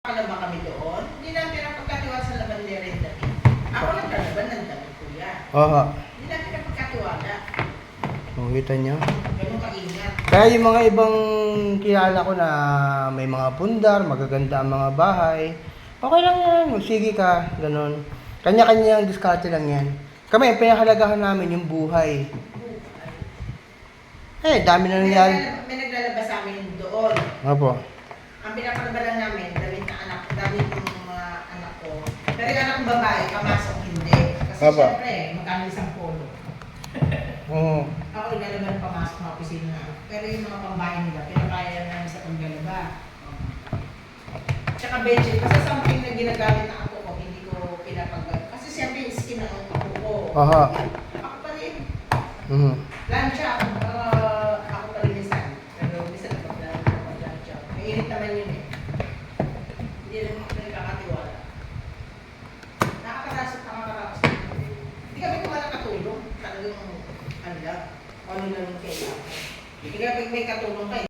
Kalaba kami doon, hindi namin pinapagkatiwala sa laban ni Red David. Ako nagkalaban ng damit ko yan. Oo. Hindi namin pinapagkatiwala. Makita niyo? Ganun kaingat. Kaya yung mga ibang kilala ko na may mga pundar, magaganda ang mga bahay, okay lang yan, sige ka, ganun. Kanya-kanya ang diskarte lang yan. Kami, ang pinahalagahan namin yung buhay. Dami na nangyari. May naglalabas sa amin doon. Opo. Ang pinapalabalan namin, damit na anak, damit ng mga anak ko. Pero yung anak kong babae, kamasok hindi. Kasi Opo. syempre, magkano isang polo. Oo. Ako naglalaban pamasok ng opisina. Pero yung mga pambahay nila, pinakaya namin sa paglalaba. Tsaka bedsheet, kasi something na ginagamit ng ako ko, hindi ko pinapag... Kasi siyempre yung skin ng ako ko. Aha. Ako pa rin. Mhm. Ako pa rin minsan. Pero minsan nagpag-lansya. Mainit naman yun eh. Hindi rin nagkakatiwala. Nakakaraos. Hindi kami kumalakatulong. Talagang ano lang. Ano lang kailangan. Hindi kami may katulong kayo.